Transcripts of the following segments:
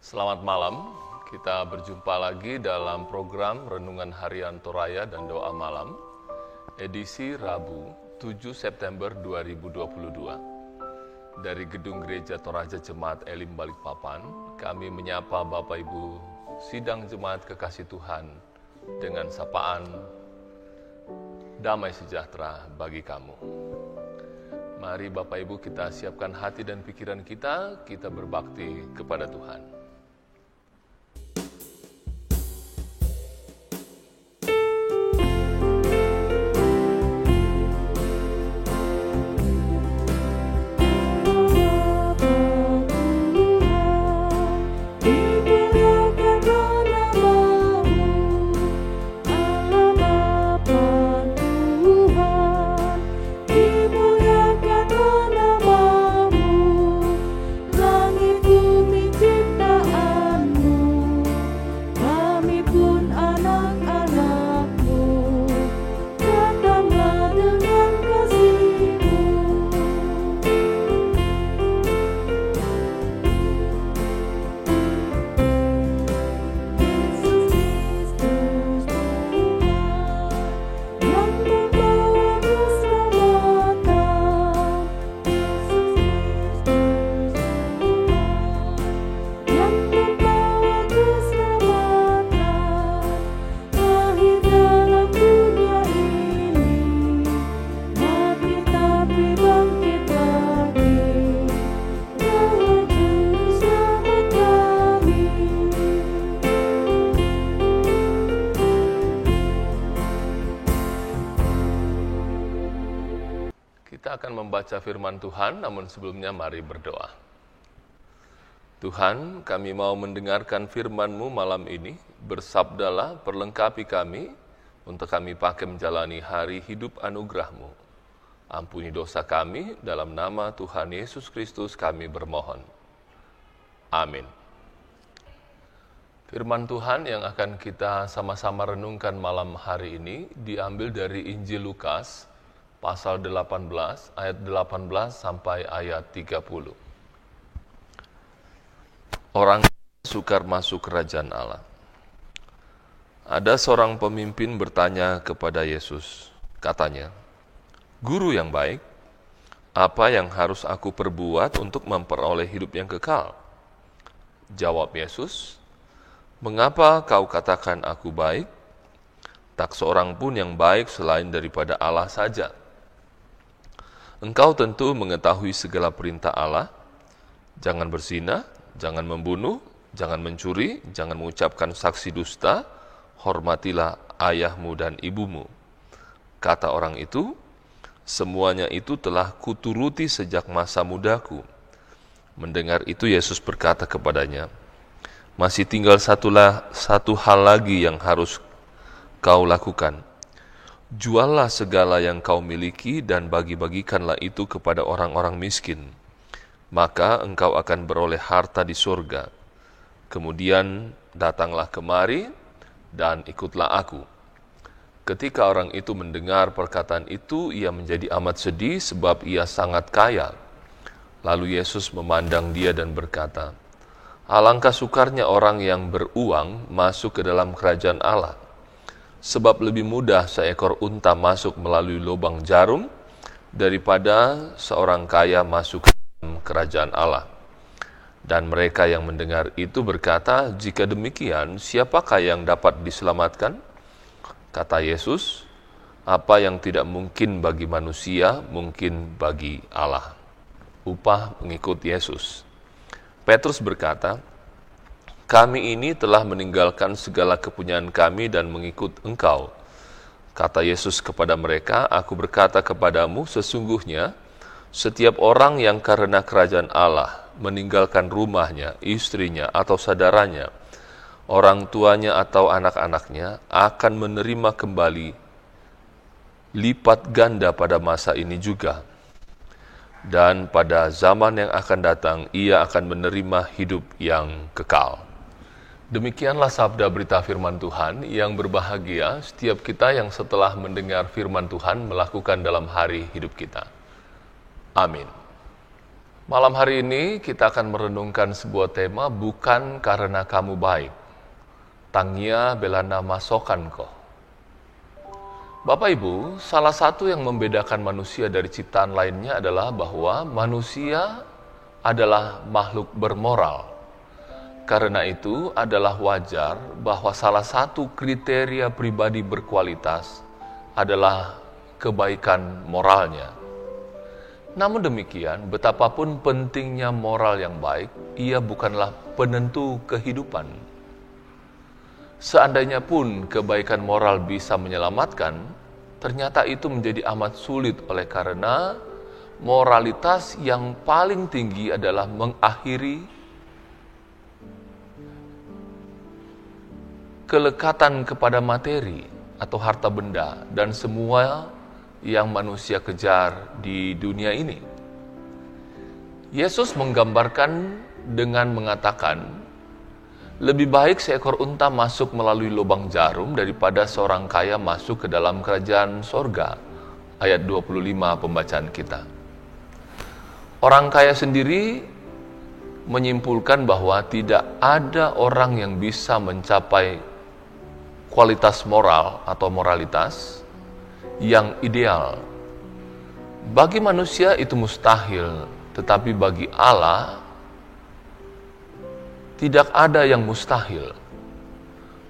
Selamat malam, kita berjumpa lagi dalam program Renungan Harian Toraya dan Doa Malam, edisi Rabu 7 September 2022. Dari Gedung Gereja Toraja Jemaat Elim Balikpapan, kami menyapa Bapak Ibu Sidang Jemaat Kekasih Tuhan dengan sapaan damai sejahtera bagi kamu. Mari Bapak Ibu kita siapkan hati dan pikiran kita berbakti kepada Tuhan. Kita akan membaca firman Tuhan, namun sebelumnya mari berdoa. Tuhan, kami mau mendengarkan firman-Mu malam ini. Bersabdalah, perlengkapi kami, untuk kami pakai menjalani hari hidup anugerah-Mu. Ampuni dosa kami, dalam nama Tuhan Yesus Kristus kami bermohon. Amin. Firman Tuhan yang akan kita sama-sama renungkan malam hari ini diambil dari Injil Lukas, pasal 18, ayat 18 sampai ayat 30. Orang sukar masuk kerajaan Allah. Ada seorang pemimpin bertanya kepada Yesus, katanya, "Guru yang baik, apa yang harus aku perbuat untuk memperoleh hidup yang kekal?" Jawab Yesus, "Mengapa kau katakan aku baik? Tak seorang pun yang baik selain daripada Allah saja. Engkau tentu mengetahui segala perintah Allah, jangan berzina, jangan membunuh, jangan mencuri, jangan mengucapkan saksi dusta, hormatilah ayahmu dan ibumu." Kata orang itu, "Semuanya itu telah kuturuti sejak masa mudaku." Mendengar itu Yesus berkata kepadanya, "Masih tinggal satu hal lagi yang harus kau lakukan. Juallah segala yang kau miliki dan bagi-bagikanlah itu kepada orang-orang miskin. Maka engkau akan beroleh harta di surga. Kemudian datanglah kemari dan ikutlah aku." Ketika orang itu mendengar perkataan itu, ia menjadi amat sedih sebab ia sangat kaya. Lalu Yesus memandang dia dan berkata, "Alangkah sukarnya orang yang beruang masuk ke dalam kerajaan Allah. Sebab lebih mudah seekor unta masuk melalui lubang jarum daripada seorang kaya masuk ke dalam kerajaan Allah." Dan mereka yang mendengar itu berkata, "Jika demikian, siapakah yang dapat diselamatkan?" Kata Yesus, "Apa yang tidak mungkin bagi manusia, mungkin bagi Allah." Upah mengikut Yesus. Petrus berkata, "Kami ini telah meninggalkan segala kepunyaan kami dan mengikut Engkau." Kata Yesus kepada mereka, "Aku berkata kepadamu, sesungguhnya setiap orang yang karena kerajaan Allah meninggalkan rumahnya, istrinya atau saudaranya, orang tuanya atau anak-anaknya akan menerima kembali lipat ganda pada masa ini juga. Dan pada zaman yang akan datang, ia akan menerima hidup yang kekal." Demikianlah sabda berita firman Tuhan yang berbahagia setiap kita yang setelah mendengar firman Tuhan melakukan dalam hari hidup kita. Amin. Malam hari ini kita akan merenungkan sebuah tema, bukan karena kamu baik. Tangia belana masokan ko. Bapak Ibu, salah satu yang membedakan manusia dari ciptaan lainnya adalah bahwa manusia adalah makhluk bermoral. Karena itu adalah wajar bahwa salah satu kriteria pribadi berkualitas adalah kebaikan moralnya. Namun demikian, betapapun pentingnya moral yang baik, ia bukanlah penentu kehidupan. Seandainya pun kebaikan moral bisa menyelamatkan, ternyata itu menjadi amat sulit oleh karena moralitas yang paling tinggi adalah mengakhiri kelekatan kepada materi atau harta benda dan semua yang manusia kejar di dunia ini. Yesus menggambarkan dengan mengatakan, lebih baik seekor unta masuk melalui lubang jarum daripada seorang kaya masuk ke dalam kerajaan sorga. Ayat 25 pembacaan kita. Orang kaya sendiri menyimpulkan bahwa tidak ada orang yang bisa mencapai kualitas moral atau moralitas yang ideal. Bagi manusia itu mustahil, tetapi bagi Allah tidak ada yang mustahil.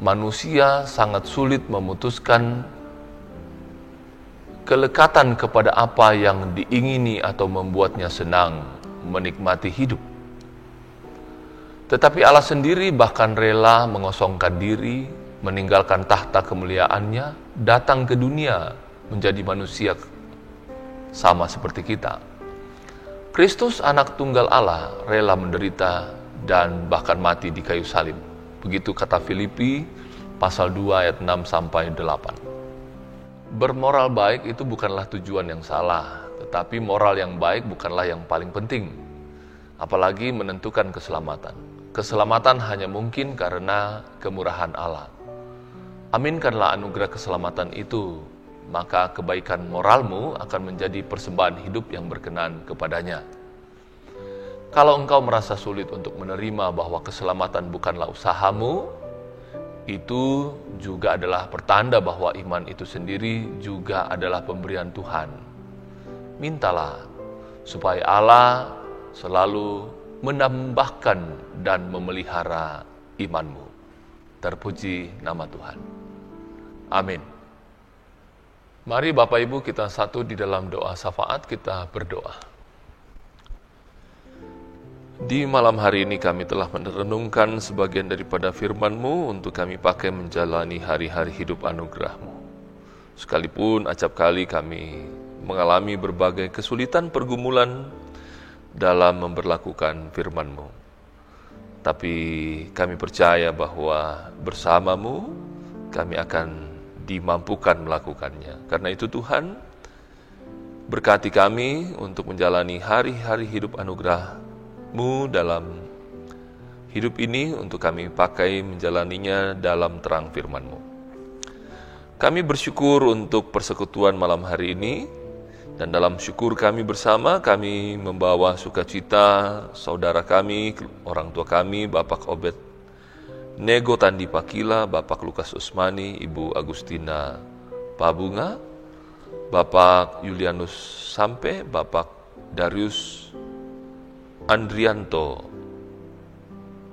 Manusia sangat sulit memutuskan kelekatan kepada apa yang diingini atau membuatnya senang menikmati hidup. Tetapi Allah sendiri bahkan rela mengosongkan diri, meninggalkan tahta kemuliaannya, datang ke dunia menjadi manusia sama seperti kita. Kristus anak tunggal Allah rela menderita dan bahkan mati di kayu salib. Begitu kata Filipi pasal 2 ayat 6 sampai 8. Bermoral baik itu bukanlah tujuan yang salah, tetapi moral yang baik bukanlah yang paling penting. Apalagi menentukan keselamatan. Keselamatan hanya mungkin karena kemurahan Allah. Aminkanlah anugerah keselamatan itu, maka kebaikan moralmu akan menjadi persembahan hidup yang berkenan kepadanya. Kalau engkau merasa sulit untuk menerima bahwa keselamatan bukanlah usahamu, itu juga adalah pertanda bahwa iman itu sendiri juga adalah pemberian Tuhan. Mintalah supaya Allah selalu menambahkan dan memelihara imanmu. Terpuji nama Tuhan. Amin. Mari Bapak Ibu kita satu di dalam doa syafaat, kita berdoa. Di malam hari ini kami telah merenungkan sebagian daripada firman-Mu untuk kami pakai menjalani hari-hari hidup anugerah-Mu. Sekalipun acap kali kami mengalami berbagai kesulitan pergumulan dalam memberlakukan firman-Mu. Tapi kami percaya bahwa bersama-Mu kami akan dimampukan melakukannya. Karena itu Tuhan, berkati kami untuk menjalani hari-hari hidup anugerah-Mu dalam hidup ini untuk kami pakai menjalaninya dalam terang firman-Mu. Kami bersyukur untuk persekutuan malam hari ini, dan dalam syukur kami bersama, kami membawa sukacita saudara kami, orang tua kami, Bapak Obed Nego Tandi Pakila, Bapak Lukas Usmani, Ibu Agustina Pabunga, Bapak Julianus Sampe, Bapak Darius Andrianto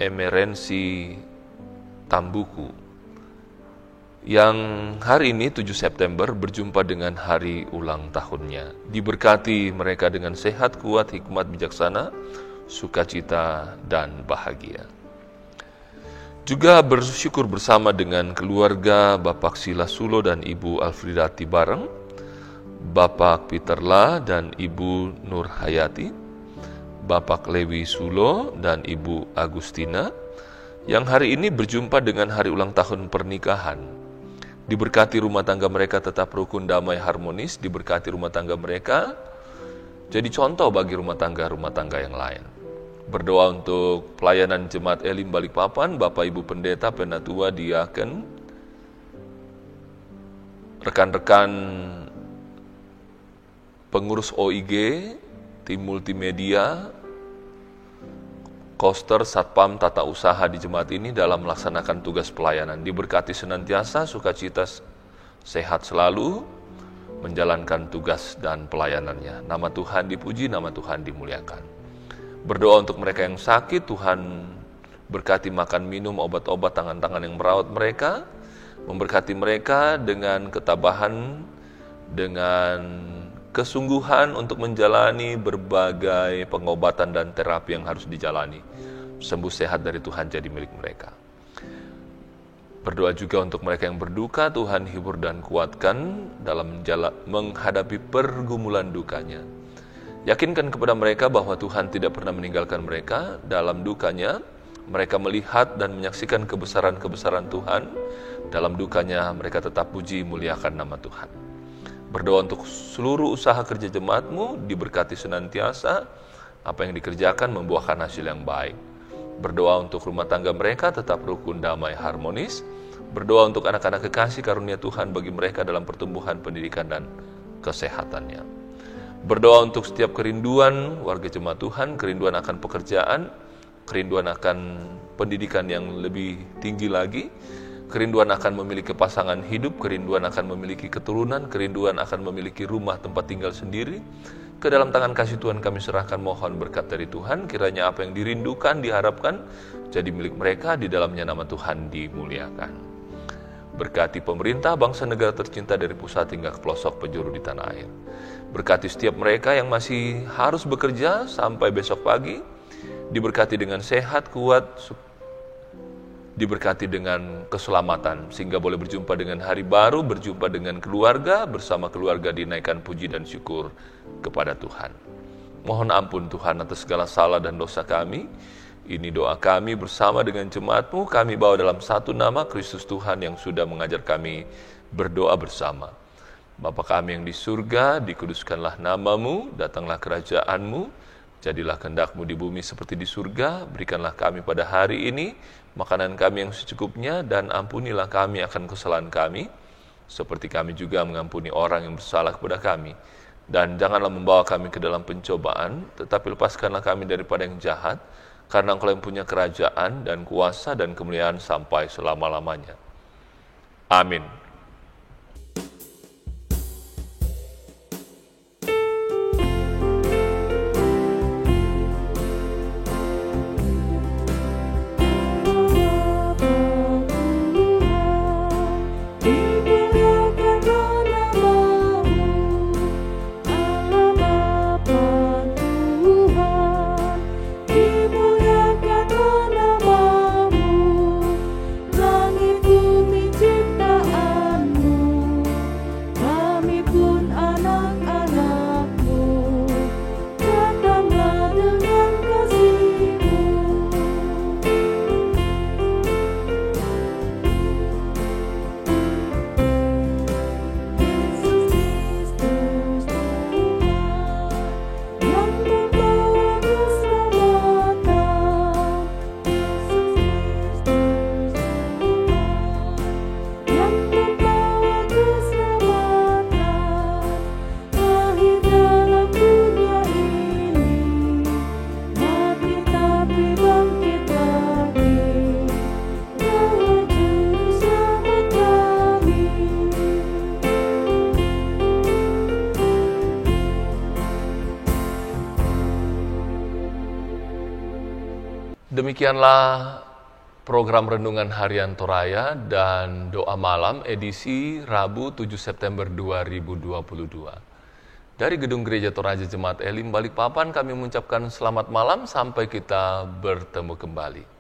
Emerensi Tambuku, yang hari ini 7 September berjumpa dengan hari ulang tahunnya. Diberkati mereka dengan sehat, kuat, hikmat, bijaksana, sukacita, dan bahagia. Juga bersyukur bersama dengan keluarga Bapak Sila Sulo dan Ibu Alfrida Tibareng, Bapak Peter La dan Ibu Nur Hayati, Bapak Lewi Sulo dan Ibu Agustina, yang hari ini berjumpa dengan hari ulang tahun pernikahan. Diberkati rumah tangga mereka tetap rukun, damai, harmonis. Diberkati rumah tangga mereka jadi contoh bagi rumah tangga yang lain. Berdoa untuk pelayanan Jemaat Elim Balikpapan, Bapak Ibu Pendeta, Penatua, Diaken, rekan-rekan pengurus OIG, tim multimedia, koster, satpam, tata usaha di jemaat ini dalam melaksanakan tugas pelayanan. Diberkati senantiasa, sukacita, sehat selalu, menjalankan tugas dan pelayanannya. Nama Tuhan dipuji, nama Tuhan dimuliakan. Berdoa untuk mereka yang sakit, Tuhan berkati makan minum obat-obat, tangan-tangan yang merawat mereka, memberkati mereka dengan ketabahan, dengan kesungguhan untuk menjalani berbagai pengobatan dan terapi yang harus dijalani. Sembuh sehat dari Tuhan jadi milik mereka. Berdoa juga untuk mereka yang berduka, Tuhan hibur dan kuatkan dalam menghadapi pergumulan dukanya. Yakinkan kepada mereka bahwa Tuhan tidak pernah meninggalkan mereka dalam dukanya. Mereka melihat dan menyaksikan kebesaran-kebesaran Tuhan. Dalam dukanya mereka tetap puji muliakan nama Tuhan. Berdoa untuk seluruh usaha kerja jemaatmu, diberkati senantiasa, apa yang dikerjakan membuahkan hasil yang baik. Berdoa untuk rumah tangga mereka tetap rukun, damai, harmonis. Berdoa untuk anak-anak kekasih karunia Tuhan bagi mereka dalam pertumbuhan pendidikan dan kesehatannya. Berdoa untuk setiap kerinduan warga jemaat Tuhan, kerinduan akan pekerjaan, kerinduan akan pendidikan yang lebih tinggi lagi, kerinduan akan memiliki pasangan hidup, kerinduan akan memiliki keturunan, kerinduan akan memiliki rumah tempat tinggal sendiri. Ke dalam tangan kasih Tuhan kami serahkan, mohon berkat dari Tuhan, kiranya apa yang dirindukan, diharapkan, jadi milik mereka, di dalamnya nama Tuhan dimuliakan. Berkati pemerintah, bangsa negara tercinta dari pusat hingga ke pelosok penjuru di tanah air. Berkati setiap mereka yang masih harus bekerja sampai besok pagi, diberkati dengan sehat, kuat, diberkati dengan keselamatan, sehingga boleh berjumpa dengan hari baru, berjumpa dengan keluarga, bersama keluarga dinaikkan puji dan syukur kepada Tuhan. Mohon ampun Tuhan atas segala salah dan dosa kami. Ini doa kami bersama dengan jemaat-Mu, kami bawa dalam satu nama Kristus Tuhan yang sudah mengajar kami berdoa bersama. Bapa kami yang di surga, dikuduskanlah nama-Mu, datanglah kerajaan-Mu, jadilah kehendak-Mu di bumi seperti di surga. Berikanlah kami pada hari ini makanan kami yang secukupnya, dan ampunilah kami akan kesalahan kami, seperti kami juga mengampuni orang yang bersalah kepada kami. Dan janganlah membawa kami ke dalam pencobaan, tetapi lepaskanlah kami daripada yang jahat, karena Engkau yang punya kerajaan dan kuasa dan kemuliaan sampai selama-lamanya. Amin. Demikianlah program Renungan Harian Toraya dan Doa Malam edisi Rabu 7 September 2022. Dari Gedung Gereja Toraja Jemaat Elim Balikpapan kami mengucapkan selamat malam sampai kita bertemu kembali.